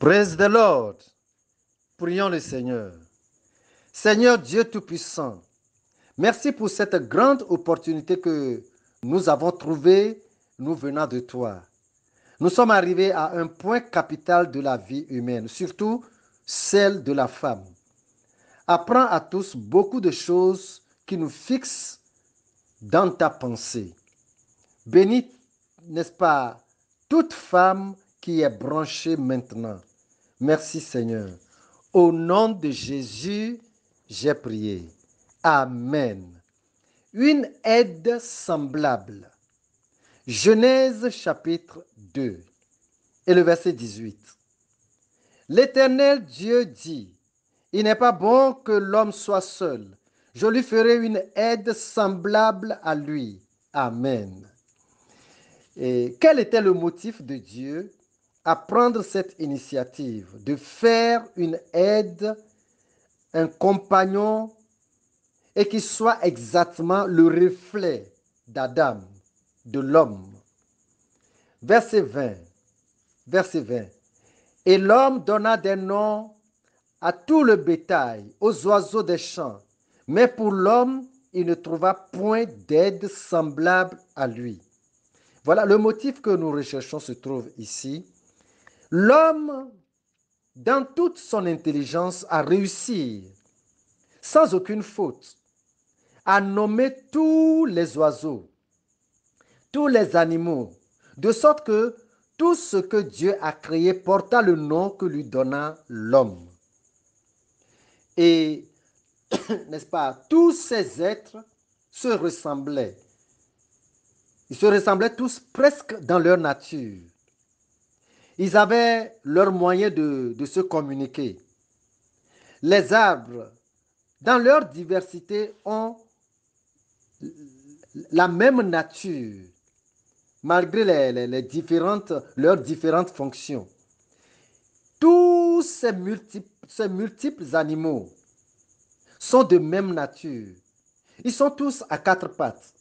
Praise the Lord. Prions le Seigneur. Seigneur Dieu Tout-Puissant, merci pour cette grande opportunité que nous avons trouvée, nous venant de toi. Nous sommes arrivés à un point capital de la vie humaine, surtout celle de la femme. Apprends à tous beaucoup de choses qui nous fixent dans ta pensée. Bénis, n'est-ce pas, toute femme qui est branchée maintenant. Merci Seigneur. Au nom de Jésus, j'ai prié. Amen. Une aide semblable. Genèse chapitre 2 et le verset 18. L'Éternel Dieu dit, il n'est pas bon que l'homme soit seul. Je lui ferai une aide semblable à lui. Amen. Et quel était le motif de Dieu à prendre cette initiative de faire une aide, un compagnon, et qui soit exactement le reflet d'Adam, de l'homme. Verset 20. Verset 20. Et l'homme donna des noms à tout le bétail, aux oiseaux des champs. Mais pour l'homme, il ne trouva point d'aide semblable à lui. Voilà, le motif que nous recherchons se trouve ici. L'homme, dans toute son intelligence, a réussi, sans aucune faute, à nommer tous les oiseaux, tous les animaux, de sorte que tout ce que Dieu a créé porta le nom que lui donna l'homme. Et, n'est-ce pas, tous ces êtres se ressemblaient. Ils se ressemblaient tous presque dans leur nature. Ils avaient leur moyen de se communiquer. Les arbres, dans leur diversité, ont la même nature, malgré leurs différentes fonctions. Tous ces multiples animaux sont de même nature. Ils sont tous à quatre pattes,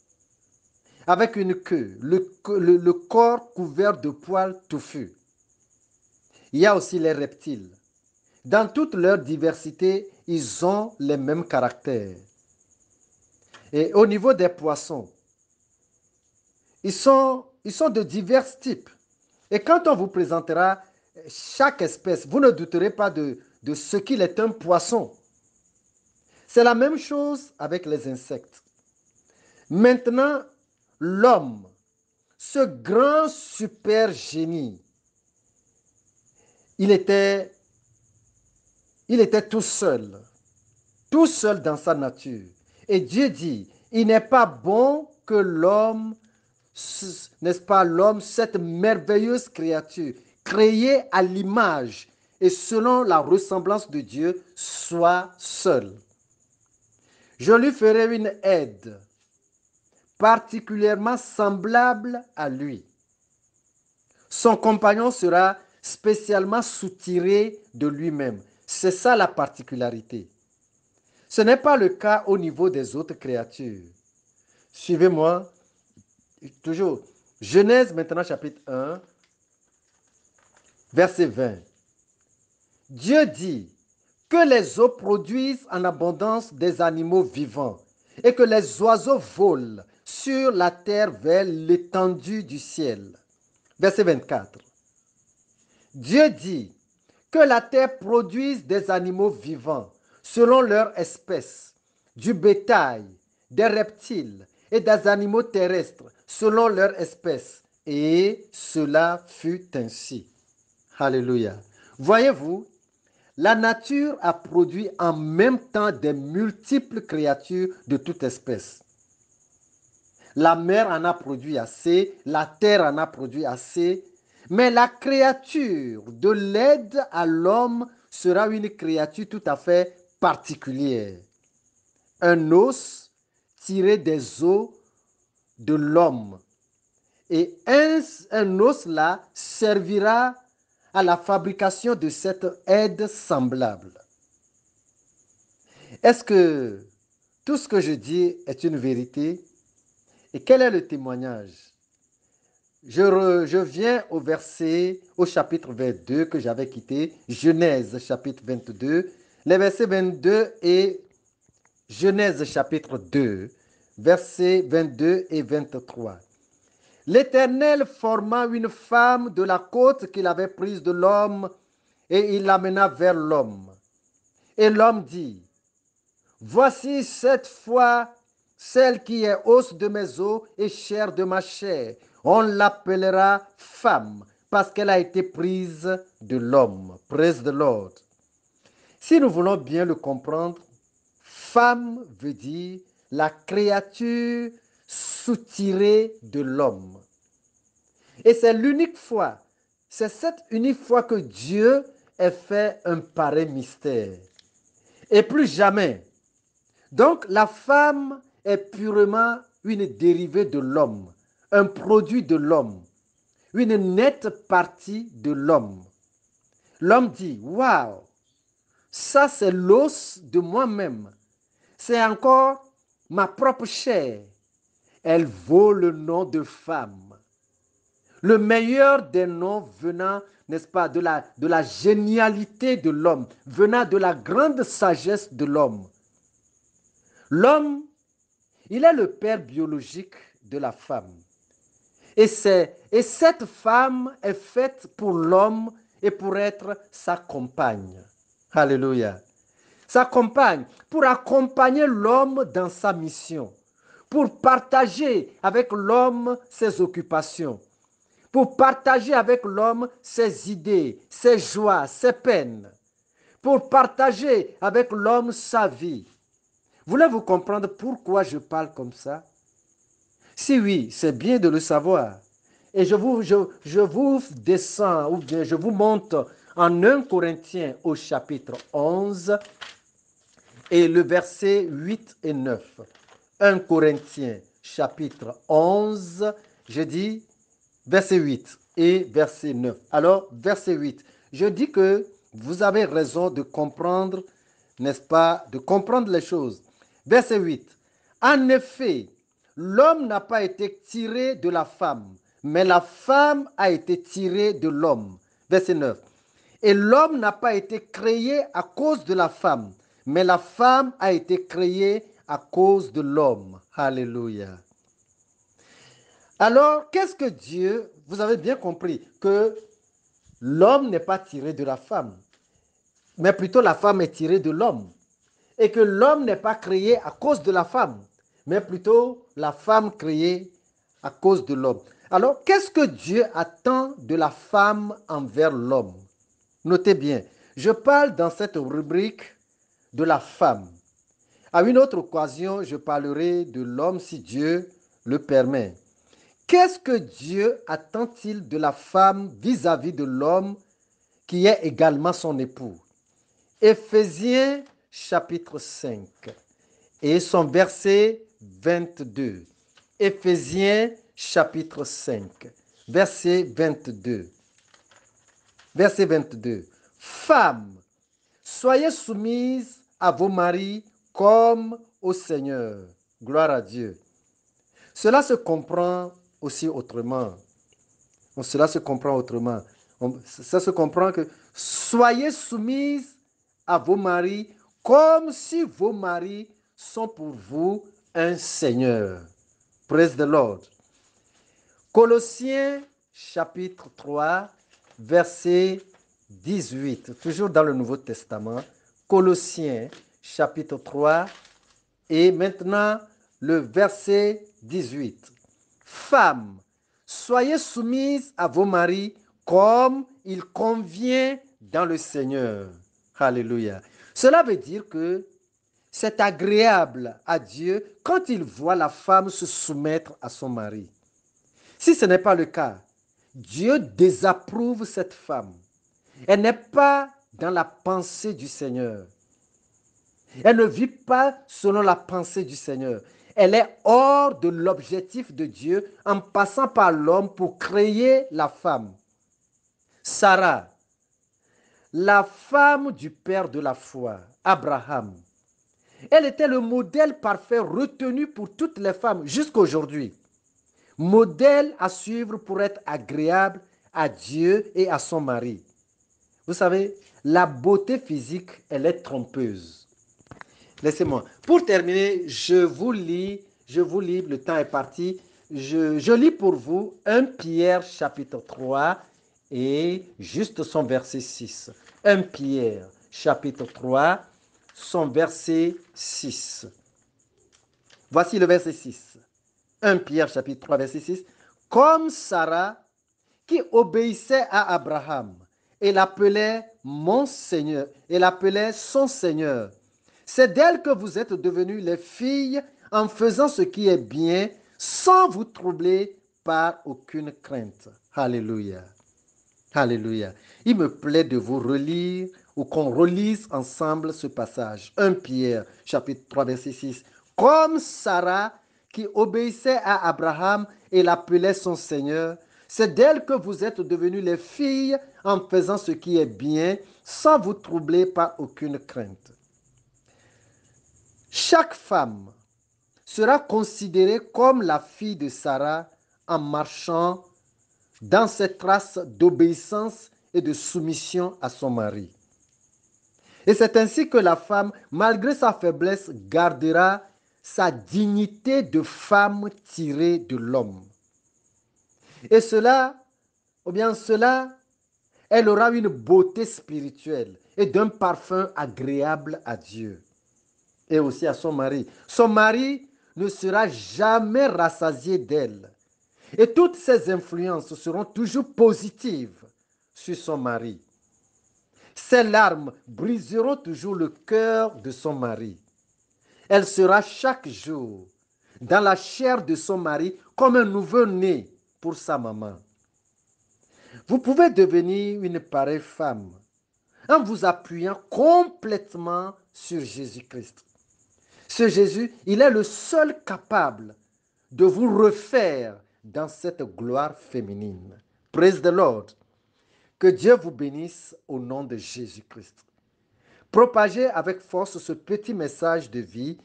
avec une queue, le corps couvert de poils touffus. Il y a aussi les reptiles. Dans toute leur diversité, ils ont les mêmes caractères. Et au niveau des poissons, ils sont de divers types. Et quand on vous présentera chaque espèce, vous ne douterez pas de ce qu'il est un poisson. C'est la même chose avec les insectes. Maintenant, l'homme, ce grand super génie, il était tout seul dans sa nature. Et Dieu dit, il n'est pas bon que l'homme, n'est-ce pas l'homme, cette merveilleuse créature, créée à l'image et selon la ressemblance de Dieu, soit seul. Je lui ferai une aide particulièrement semblable à lui. Son compagnon sera spécialement soutiré de lui-même. C'est ça la particularité. Ce n'est pas le cas au niveau des autres créatures. Suivez-moi, toujours. Genèse maintenant chapitre 1, verset 20. Dieu dit que les eaux produisent en abondance des animaux vivants et que les oiseaux volent sur la terre vers l'étendue du ciel. Verset 24. Dieu dit que la terre produise des animaux vivants selon leur espèce, du bétail, des reptiles et des animaux terrestres selon leur espèce. Et cela fut ainsi. Alléluia. Voyez-vous, la nature a produit en même temps des multiples créatures de toute espèce. La mer en a produit assez, la terre en a produit assez, mais la créature de l'aide à l'homme sera une créature tout à fait particulière. Un os tiré des os de l'homme. Et un os là servira à la fabrication de cette aide semblable. Est-ce que tout ce que je dis est une vérité? Et quel est le témoignage? je viens au chapitre 22 que j'avais quitté, Genèse chapitre 22, les versets 22 et Genèse chapitre 2, versets 22 et 23. L'Éternel forma une femme de la côte qu'il avait prise de l'homme et il l'amena vers l'homme. Et l'homme dit, voici cette fois celle qui est os de mes os et chair de ma chair. On l'appellera femme parce qu'elle a été prise de l'homme. Praise the Lord. Si nous voulons bien le comprendre, femme veut dire la créature soutirée de l'homme. Et c'est l'unique fois, c'est cette unique fois que Dieu ait fait un pareil mystère. Et plus jamais. Donc la femme est purement une dérivée de l'homme, un produit de l'homme, une nette partie de l'homme. L'homme dit, waouh, ça c'est l'os de moi-même, c'est encore ma propre chair. Elle vaut le nom de femme. Le meilleur des noms venant, n'est-ce pas, de la génialité de l'homme, venant de la grande sagesse de l'homme. L'homme, il est le père biologique de la femme. Et cette femme est faite pour l'homme et pour être sa compagne. Alléluia. Sa compagne, pour accompagner l'homme dans sa mission, pour partager avec l'homme ses occupations, pour partager avec l'homme ses idées, ses joies, ses peines, pour partager avec l'homme sa vie. Voulez-vous comprendre pourquoi je parle comme ça? Si oui, c'est bien de le savoir. Et je vous descends, ou bien je vous monte en 1 Corinthiens au chapitre 11 et le verset 8 et 9. 1 Corinthiens chapitre 11, je dis verset 8 et verset 9. Alors, verset 8, je dis que vous avez raison de comprendre, n'est-ce pas, de comprendre les choses. Verset 8, en effet, l'homme n'a pas été tiré de la femme, mais la femme a été tirée de l'homme. Verset 9, et l'homme n'a pas été créé à cause de la femme, mais la femme a été créée à cause de l'homme. Alléluia. Alors, qu'est-ce que Dieu, vous avez bien compris que l'homme n'est pas tiré de la femme, mais plutôt la femme est tirée de l'homme. Et que l'homme n'est pas créé à cause de la femme, mais plutôt la femme créée à cause de l'homme. Alors, qu'est-ce que Dieu attend de la femme envers l'homme? Notez bien, je parle dans cette rubrique de la femme. À une autre occasion, je parlerai de l'homme si Dieu le permet. Qu'est-ce que Dieu attend-il de la femme vis-à-vis de l'homme qui est également son époux? Éphésiens chapitre 5 et son verset 22. Éphésiens chapitre 5, verset 22. Verset 22. Femmes, soyez soumises à vos maris comme au Seigneur. Gloire à Dieu. Cela se comprend aussi autrement. Cela se comprend autrement. Ça se comprend que soyez soumises à vos maris comme si vos maris sont pour vous un Seigneur. Praise the Lord. Colossiens chapitre 3, verset 18. Toujours dans le Nouveau Testament. Colossiens chapitre 3 et maintenant le verset 18. Femmes, soyez soumises à vos maris comme il convient dans le Seigneur. Alléluia. Cela veut dire que c'est agréable à Dieu quand il voit la femme se soumettre à son mari. Si ce n'est pas le cas, Dieu désapprouve cette femme. Elle n'est pas dans la pensée du Seigneur. Elle ne vit pas selon la pensée du Seigneur. Elle est hors de l'objectif de Dieu en passant par l'homme pour créer la femme. Sarah, la femme du père de la foi, Abraham, elle était le modèle parfait retenu pour toutes les femmes jusqu'à aujourd'hui. modèle à suivre pour être agréable à Dieu et à son mari. Vous savez, la beauté physique, elle est trompeuse. Laissez-moi. Pour terminer, je vous lis, le temps est parti. Je lis pour vous 1 Pierre chapitre 3 et juste son verset 6. 1 Pierre chapitre 3, son verset 6. Voici le verset 6. 1 Pierre chapitre 3, verset 6. Comme Sarah qui obéissait à Abraham et l'appelait mon Seigneur, et l'appelait son Seigneur. C'est d'elle que vous êtes devenues les filles en faisant ce qui est bien, sans vous troubler par aucune crainte. Alléluia. Alléluia. Il me plaît de vous relire ou qu'on relise ensemble ce passage. 1 Pierre, chapitre 3, verset 6. Comme Sarah qui obéissait à Abraham et l'appelait son Seigneur, c'est d'elle que vous êtes devenues les filles en faisant ce qui est bien, sans vous troubler par aucune crainte. Chaque femme sera considérée comme la fille de Sarah en marchant dans ses traces d'obéissance et de soumission à son mari. Et c'est ainsi que la femme, malgré sa faiblesse, gardera sa dignité de femme tirée de l'homme. Et cela, elle aura une beauté spirituelle et d'un parfum agréable à Dieu et aussi à son mari. Son mari ne sera jamais rassasié d'elle. Et toutes ces influences seront toujours positives sur son mari. Ses larmes briseront toujours le cœur de son mari. Elle sera chaque jour dans la chair de son mari comme un nouveau-né pour sa maman. Vous pouvez devenir une pareille femme en vous appuyant complètement sur Jésus-Christ. Ce Jésus, il est le seul capable de vous refaire dans cette gloire féminine. Praise the Lord. Que Dieu vous bénisse au nom de Jésus-Christ. Propagez avec force ce petit message de vie,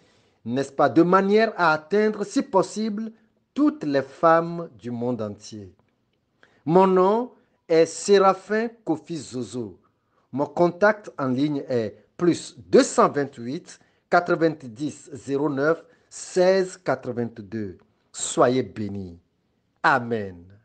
n'est-ce pas, de manière à atteindre, si possible, toutes les femmes du monde entier. Mon nom est Séraphin Kofi Zozo. Mon contact en ligne est plus 228 90 09 16 82. Soyez bénis. Amen.